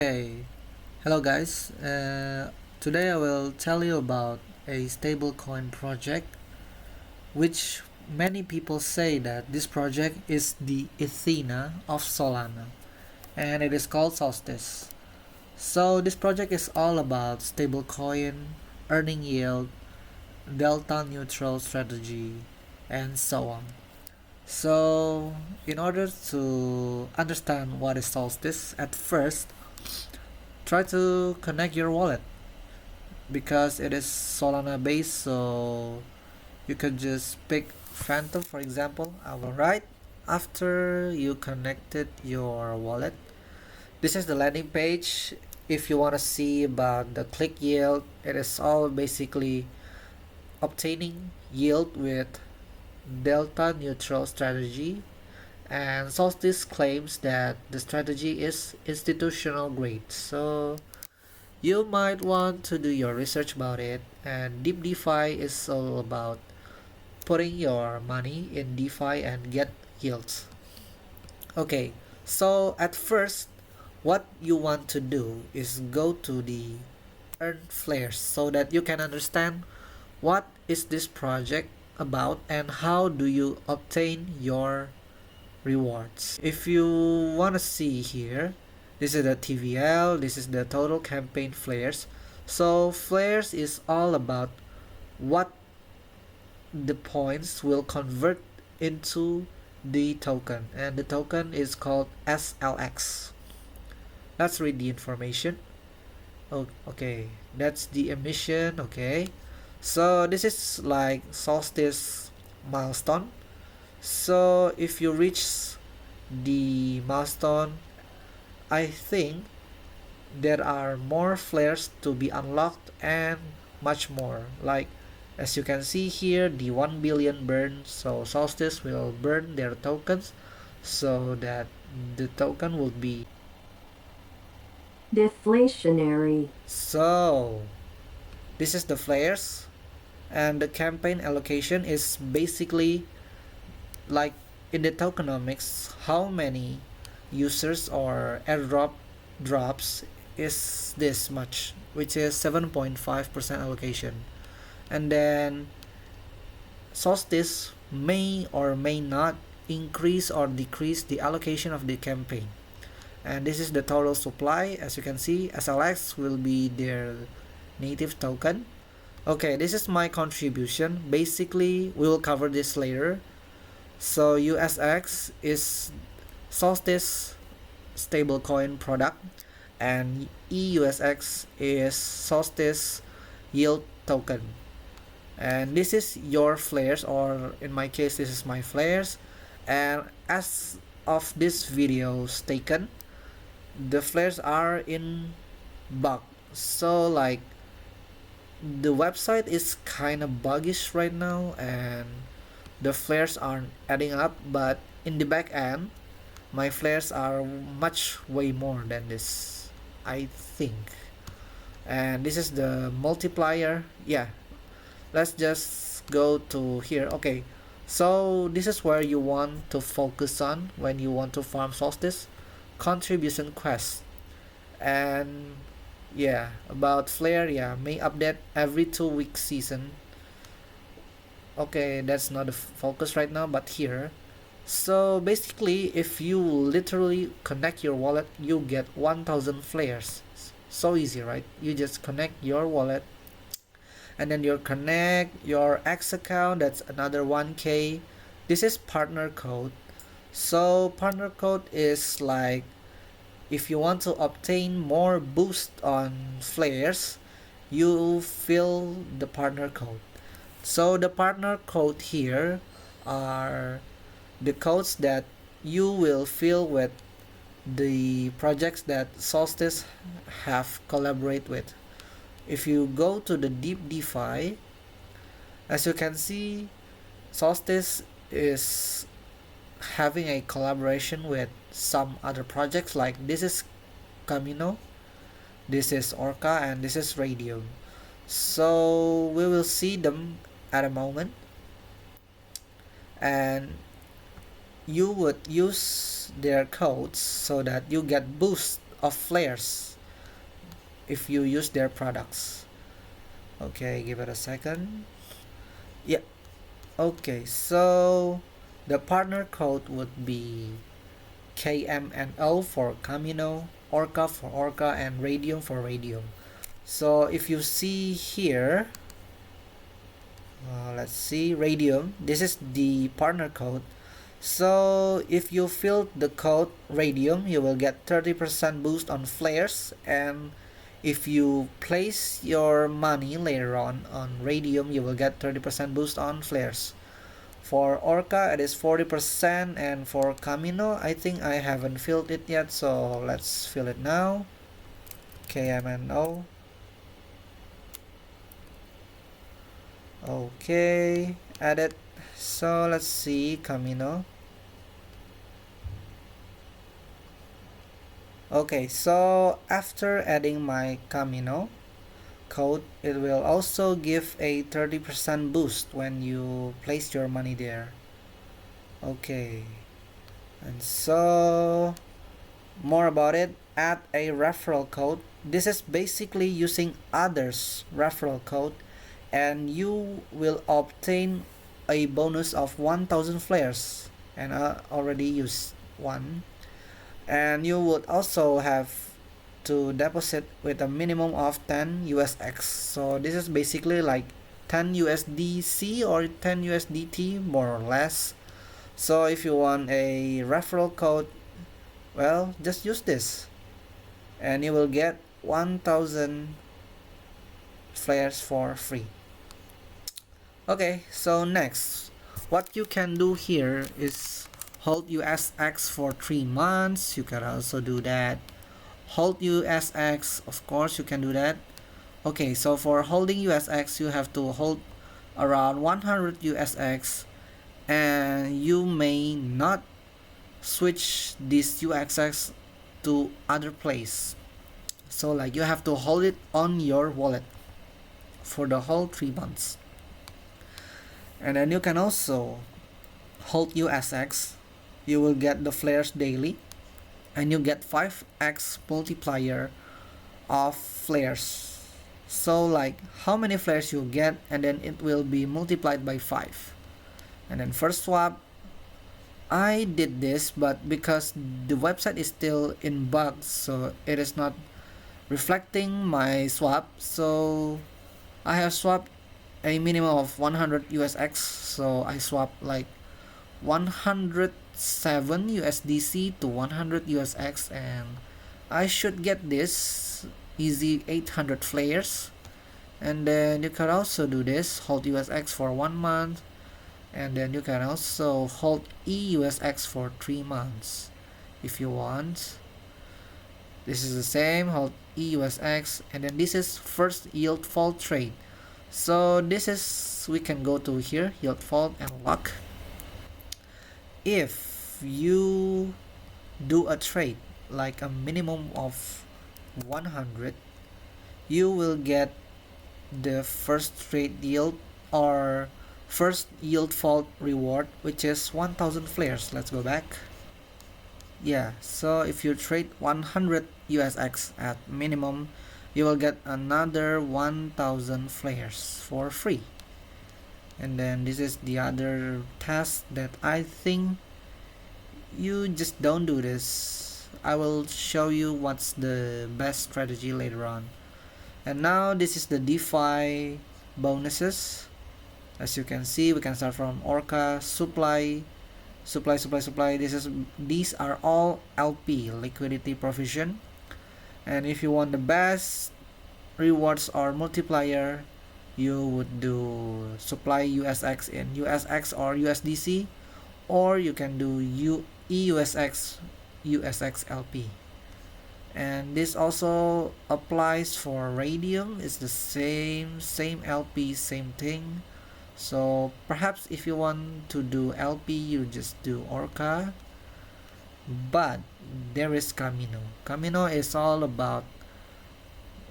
Hey, hello guys. Today I will tell you about a stablecoin project, which many people say that this project is the Athena of Solana, and it is called Solstice. So this project is all about stablecoin, earning yield, delta neutral strategy, and so on. So in order to understand what is Solstice, at first try to connect your wallet because it is Solana based, so you could just pick Phantom for example. Alright, after you connected your wallet, this is the landing page. If you want to see about the click yield, it is all basically obtaining yield with delta neutral strategy, and Solstice claims that the strategy is institutional grade, so you might want to do your research about it. And deep DeFi is all about putting your money in DeFi and get yields. Okay, so at first, what you want to do is go to the earn flares so that you can understand what is this project about and how do you obtain your rewards. If you want to see here, this is the TVL, this is the total campaign flares. So flares is all about what the points will convert into the token, and the token is called SLX. Let's read the information. Oh, okay, that's the emission. Okay, so this is like Solstice milestone. So if you reach the milestone, I think there are more flares to be unlocked and much more. Like as you can see here, the 1 billion burn, so Solstice will burn their tokens so that the token will be deflationary. so this is the flares, and the campaign allocation is basically like in the tokenomics how many users or airdrop drops is this much, which is 7.5% allocation. And then Solstice may or may not increase or decrease the allocation of the campaign. And this is the total supply. As you can see, SLX will be their native token. Okay, this is my contribution. Basically, we will cover this later. So USX is Solstice stablecoin product, and EUSX is Solstice yield token. And this is your flares, or in my case this is my flares. And as of this videos taken, the flares are in bug. So like the website is kind of buggish right now, and the flares aren't adding up, but in the back end my flares are much way more than this, I think. And this is the multiplier. Yeah, let's just go to here. Okay, so this is where you want to focus on when you want to farm Solstice: contribution quest. And yeah, about flare, yeah, may update every 2 week season. Okay, that's not the focus right now, but here. So basically, if you literally connect your wallet, you get 1000 flares. So easy, right? You just connect your wallet, and then you connect your X account, that's another 1k. This is partner code. So partner code is like if you want to obtain more boost on flares, you fill the partner code. So the partner code here are the codes that you will fill with the projects that Solstice have collaborate with. If you go to the deep DeFi, as you can see, Solstice is having a collaboration with some other projects, like this is Camino, this is Orca, and this is Radio. So we will see them at a moment, and you would use their codes so that you get boost of flares if you use their products. Okay, give it a second. Yeah. Okay, so the partner code would be KMNO for Camino, Orca for Orca, and Radium for Radium. So if you see here, let's see, Radium, this is the partner code. So if you fill the code Radium, you will get 30% boost on flares, and if you place your money later on Radium, you will get 30% boost on flares. For Orca, it is 40%, and for Camino, I think I haven't filled it yet, so let's fill it now. KMNO. Okay, add it. So let's see, Camino. Okay, so after adding my Camino code, it will also give a 30% boost when you place your money there. Okay, and so more about it, add a referral code. This is basically using others' referral code, and you will obtain a bonus of 1000 flares, and I already used one. And you would also have to deposit with a minimum of 10 USX. So this is basically like 10 USDC or 10 USDT more or less. So if you want a referral code, well, just use this and you will get 1000 flares for free. Okay, so next, what you can do here is hold USX for 3 months. You can also do that. Hold USX, of course you can do that. Okay, so for holding USX, you have to hold around 100 USX, and you may not switch this USX to other place. So like you have to hold it on your wallet for the whole 3 months. And then you can also hold USX. You will get the flares daily, and you get 5x multiplier of flares. So like how many flares you get, and then it will be multiplied by 5. And then first swap, I did this, but because the website is still in bugs, so it is not reflecting my swap, so I have swapped a minimum of 100 USX. So I swapped like 107 USDC to 100 USX, and I should get this easy 800 flares. And then you can also do this, hold USX for 1 month, and then you can also hold EUSX for 3 months if you want. This is the same, hold EUSX, and then this is first yield fall trade. So this is, we can go to here, yield fall and lock. If you do a trade like a minimum of 100, you will get the first trade yield or first yield fall reward, which is 1000 flares. Let's go back. Yeah, so if you trade 100 USX at minimum, you will get another 1000 flares for free. And then this is the other task that I think you just don't do this. I will show you what's the best strategy later on. And now this is the DeFi bonuses. As you can see, we can start from Orca, supply. These are all LP, liquidity provision. And if you want the best rewards or multiplier, you would do supply USX in USX or USDC, or you can do EUSX USX LP. And this also applies for Radium. It's the same LP, same thing. So perhaps if you want to do LP, you just do Orca. But there is Camino. Camino is all about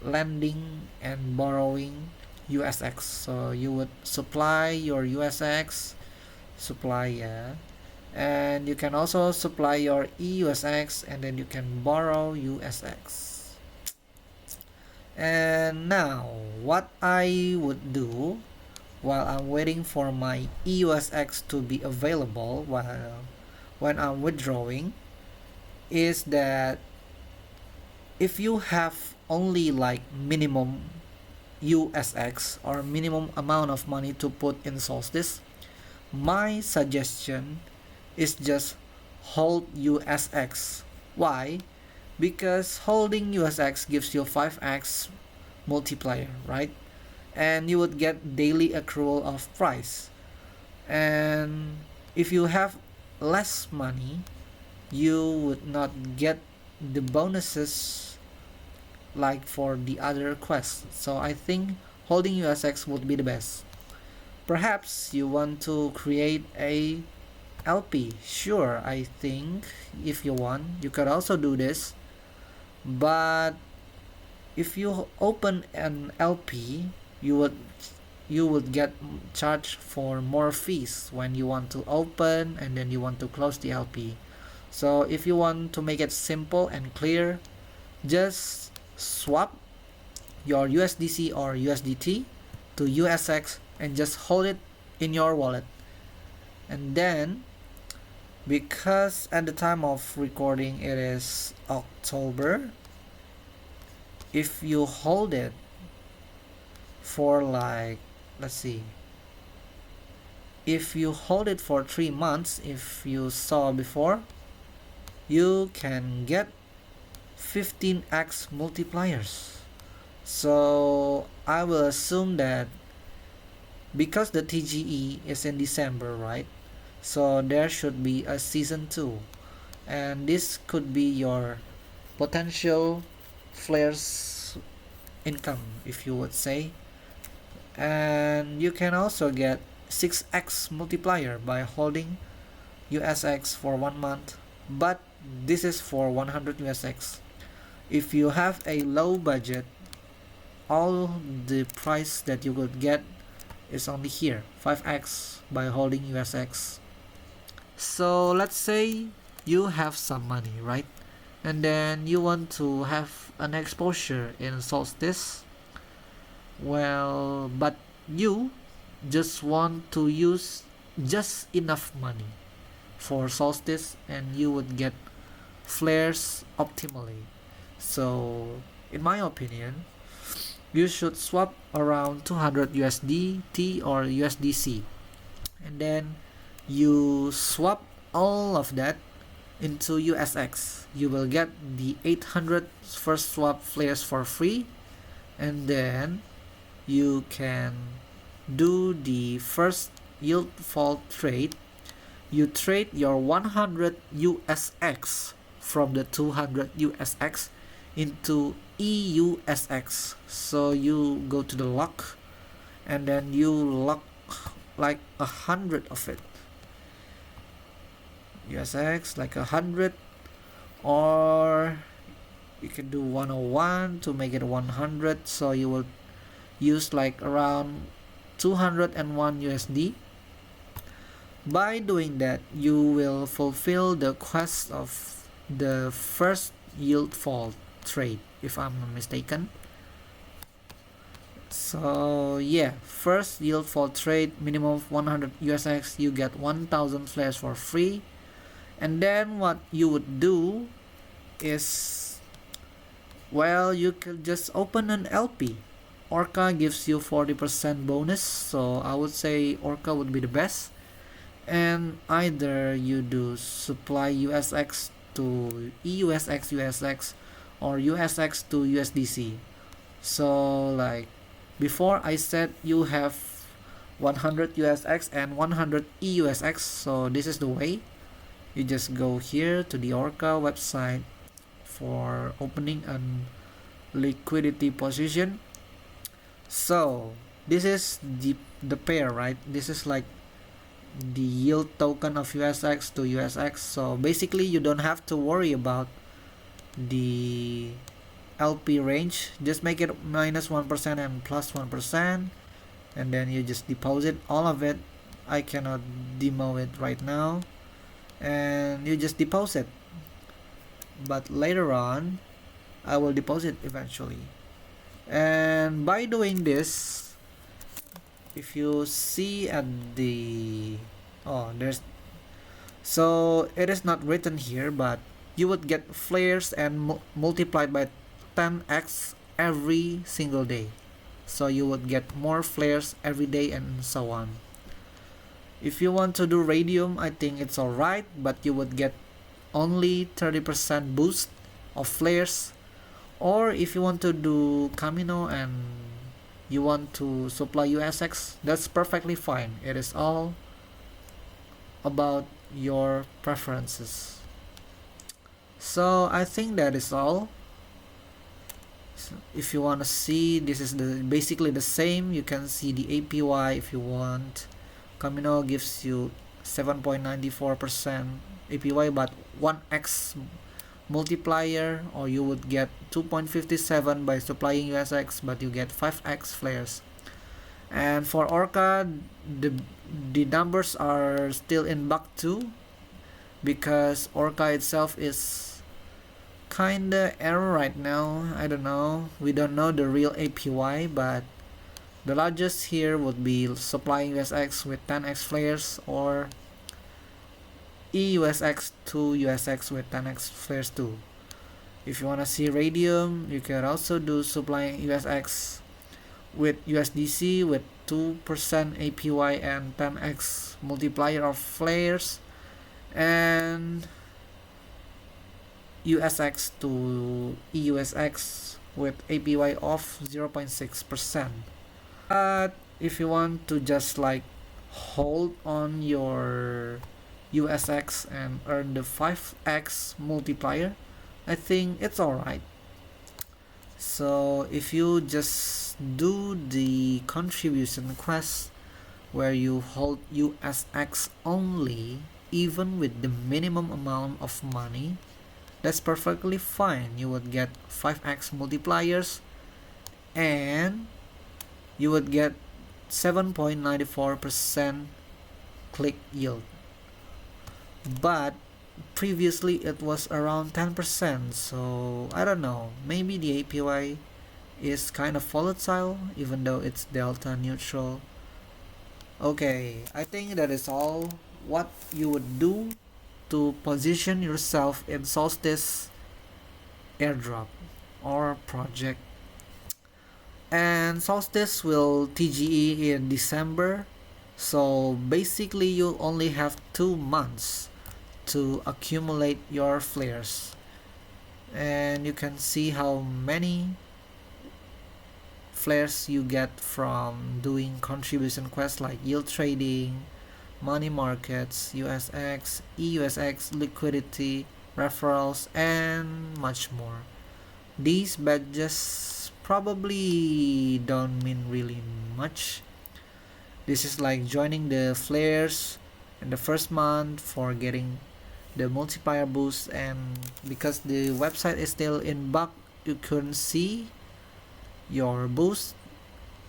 lending and borrowing USX. So you would supply your USX, and you can also supply your EUSX, and then you can borrow USX. And now what I would do while I'm waiting for my AYzwRdZvtx to be available when I'm withdrawing is that if you have only like minimum USX or minimum amount of money to put in Solstice, my suggestion is just hold USX. Why? Because holding USX gives you 5x multiplier, right? And you would get daily accrual of price. And if you have less money, you would not get the bonuses like for the other quests. So I think holding USX would be the best. Perhaps you want to create a LP. Sure, I think if you want, you could also do this. But if you open an LP, you would get charged for more fees when you want to open and then you want to close the LP. So if you want to make it simple and clear, just swap your USDC or USDT to USX and just hold it in your wallet. And then, because at the time of recording it is October, if you hold it for like, let's see, if you hold it for 3 months, if you saw before, you can get 15x multipliers. So I will assume that because the TGE is in December, right? So there should be a season 2, and this could be your potential flares income, if you would say. And you can also get 6x multiplier by holding USX for 1 month, but this is for 100 USX. If you have a low budget, all the price that you could get is only here, 5x by holding USX. So let's say you have some money, right? And then you want to have an exposure in Solstice. Well, but you just want to use just enough money for Solstice and you would get flares optimally. So in my opinion, you should swap around 200 USDT or USDC, and then you swap all of that into USX. You will get the 800 first swap flares for free, and then you can do the first yield fall trade. You trade your 100 USX from the 200 USX into AYzwRdZvtx. So you go to the lock and then you lock like 100 of it. USX like 100, or you can do 101 to make it 100. So you will use like around 201 USD. By doing that, you will fulfill the quest of the first yield fall trade, if I'm not mistaken. So yeah, first yield fall trade, minimum of 100 USX, you get 1000 flares for free. And then what you would do is, well, you could just open an LP. Orca gives you 40% bonus, so I would say Orca would be the best. And either you do supply USX to AYzwRdZvtx USX or USX to USDC. So like before I said you have 100 USX and 100 AYzwRdZvtx, so this is the way. You just go here to the Orca website for opening a liquidity position. So this is the pair, right? This is like the yield token of USX to USX. So basically you don't have to worry about the LP range. Just make it minus 1% and plus 1%, and then you just deposit all of it. I cannot demo it right now, and you just deposit, but later on I will deposit eventually. And by doing this, if you see at the there's so it is not written here, but you would get flares and multiplied by 10x every single day. So you would get more flares every day and so on. If you want to do radium, I think it's alright, but you would get only 30% boost of flares. Or if you want to do Camino and you want to supply USX, that's perfectly fine. It is all about your preferences. So I think that is all. So if you want to see, this is basically the same. You can see the APY if you want. Camino gives you 7.94% APY, but 1x multiplier, or you would get 2.57 by supplying USX, but you get 5x flares. And for Orca, the numbers are still in bug too, because Orca itself is kinda error right now. I don't know, we don't know the real APY, but the largest here would be supplying USX with 10x flares, or EUSX to USX with 10x flares too. If you wanna see radium, you can also do supplying USX with USDC with 2% APY and 10x multiplier of flares, and USX to EUSX with APY of 0.6%. But if you want to just like hold on your USX and earn the 5x multiplier, I think it's alright. So if you just do the contribution quest where you hold USX only, even with the minimum amount of money, that's perfectly fine. You would get 5x multipliers and you would get 7.94% click yield. But previously it was around 10%, so I don't know, maybe the APY is kind of volatile even though it's delta neutral. Okay, I think that is all what you would do to position yourself in Solstice airdrop or project. And Solstice will TGE in December, so basically you only have 2 months to accumulate your flares, and you can see how many flares you get from doing contribution quests like yield trading, money markets, USX, EUSX, liquidity, referrals, and much more. These badges probably don't mean really much. This is like joining the flares in the first month for getting the multiplier boost, and because the website is still in bug, you couldn't see your boost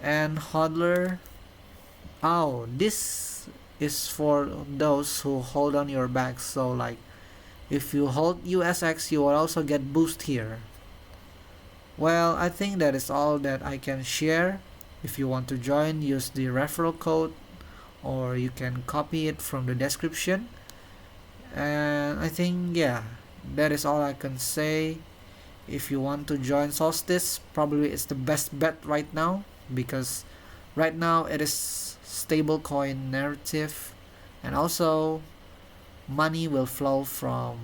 and hodler. Oh, this is for those who hold on your back, so like if you hold USX you will also get boost here. Well, I think that is all that I can share. If you want to join, use the referral code, or you can copy it from the description. And I think, yeah, that is all I can say. If you want to join Solstice, probably it's the best bet right now, because right now it is stablecoin narrative, and also money will flow from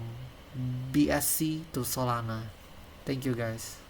BSC to Solana. Thank you guys.